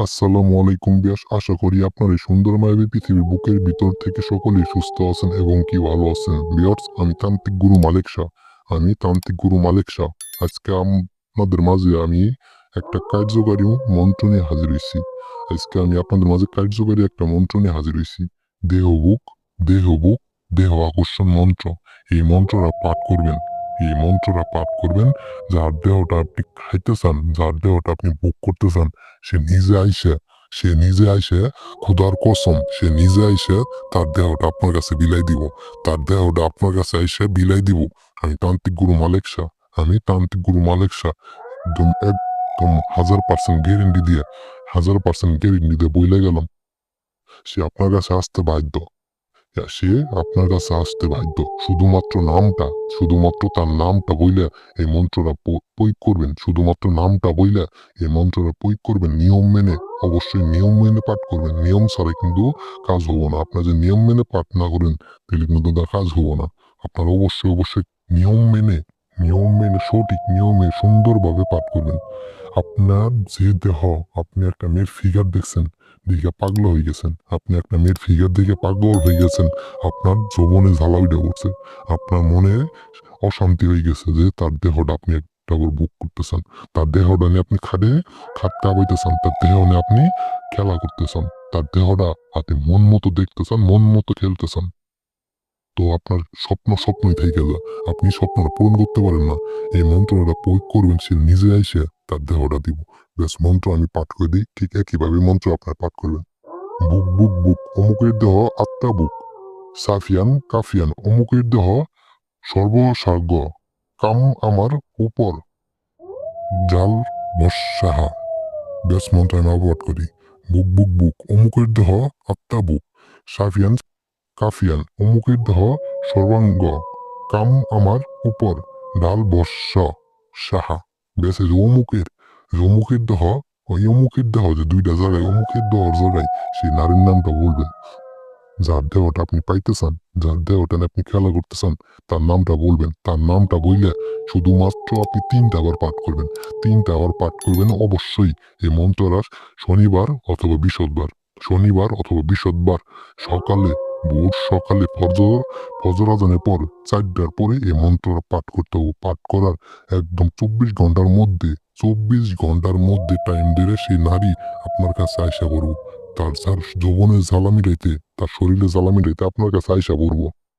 আসসালামু আলাইকুম বিয়াস, আশা করি আপনার এই সুন্দর মায়াবী পৃথিবীর বুকের ভিতর থেকে সকলেই সুস্থ আছেন এবং কি ভালো আছেন। বিয়ার্স, আমি তান্ত্রিক গুরু মালিক শাহ। আজকে আপনাদের মাঝে আমি একটা কার্যকারী মন্ত্র নিয়ে হাজির হয়েছি। একটা মন্ত্র নিয়ে হাজির হয়েছি। দেহ বুক, দেহ বুক, দেহ আকর্ষণ মন্ত্র। এই মন্ত্রটা পাঠ করবেন। যার দেহটা আপনি খাইতে চান, যার দেহটা আপনি বুক করতে চান, সে নিজে আইসে সে নিজে আইসে খুদার কসম, সে নিজে আইসে তার দেহটা আপনার কাছে বিলাই দিব। আমি তান্ত্রিক গুরু মালিক শাহ। একদম 1000% গ্যারেন্টি দিয়ে, 1000% গ্যারেন্টি দিয়ে বইলে গেলাম, সে আপনার কাছে আসতে বাধ্য। সে আপনার কাছে আসতে বাধ্য। শুধুমাত্র তার নামটা বইলে এই মন্ত্রটা প্রয়োগ করবেন। নিয়ম মেনে, অবশ্যই নিয়ম মেনে পাঠ করবেন। নিয়ম ছাড়া কিন্তু কাজ হবো না। আপনার যে নিয়ম মেনে পাঠ না করেন, তাহলে কিন্তু তার কাজ হবো না। আপনার অবশ্যই নিয়ম মেনে সঠিক নিয়মে সুন্দরভাবে পাঠ করবেন। আপনার যে দেহ, আপনি একটা মেয়ের ফিগার দেখছেন, দেখে পাগল হয়ে গেছেন। আপনার যৌবনে জ্বালা উঠে পড়ছে। আপনার মনে অশান্তি হয়ে গেছে যে তার দেহটা আপনি একটা বুক করতেছেন। তার দেহটা নিয়ে আপনি খাটতে আবাইতেছেন। তার দেহ নিয়ে আপনি খেলা করতেছেন। তার দেহটা আপনি মন মতো দেখতেছেন, মন মতো খেলতেছেন। তো আপনার স্বপ্নই থেকে যায়। আপনি স্বপ্নটা পূরণ করতে পারেন না। এই মন্ত্রটা প্রয়োগ করবেন, সে নিজে আইসে তার দেহটা দিব। ব্যাস, মন্ত্র আমি পাঠ করে দিই, ঠিক একইভাবে মন্ত্র আপনার পাঠ করবেন। বুক বুক বুক, অমুকের দেহ আত্মা বুক। সাফিয়ান কাফিয়ান, অমুকের দেহ সর্বসার্গ। কাম আমার উপর জাল বসাহা। ব্যাস, মন্ত্র আমি আবার পাঠ করি। বুক বুক বুক, অমুকের দেহ আত্মা বুক। সাফিয়ান কাফিয়ান, অমুকের দেহ সর্বাঙ্গ। কাম আমার উপর ডাল বর্ষ সাহা। ব্যাস, এই যে অমুকের দেহ, ওই অমুকের দেহ যে দুইটা জায়গায়, অমুকের দেহর জায়গায় সেই নারীর নামটা বলবেন। যার দেহটা আপনি পাইতে চান, যার দেহটা নিয়ে আপনি খেলা করতে চান, তার নামটা বলবেন। তার নামটা বললে শুধুমাত্র আপনি 3টা বার পাঠ করবেন। অবশ্যই এই মন্ত্রটা শনিবার অথবা বৃহস্পতিবার সকালে, ভোর সকালে, ফজর আজানের পর 4টার পরে এই মন্ত্রটা পাঠ করতে হবে। পাঠ করার একদম 24 ঘন্টার মধ্যে টাইম দিলে সেই নারী আপনার কাছে আয়সা করবো। তার যৌবনের জ্বালা মিটাইতে, তার শরীরে জ্বালা মিটাইতে আপনার কাছে আয়সা করবো।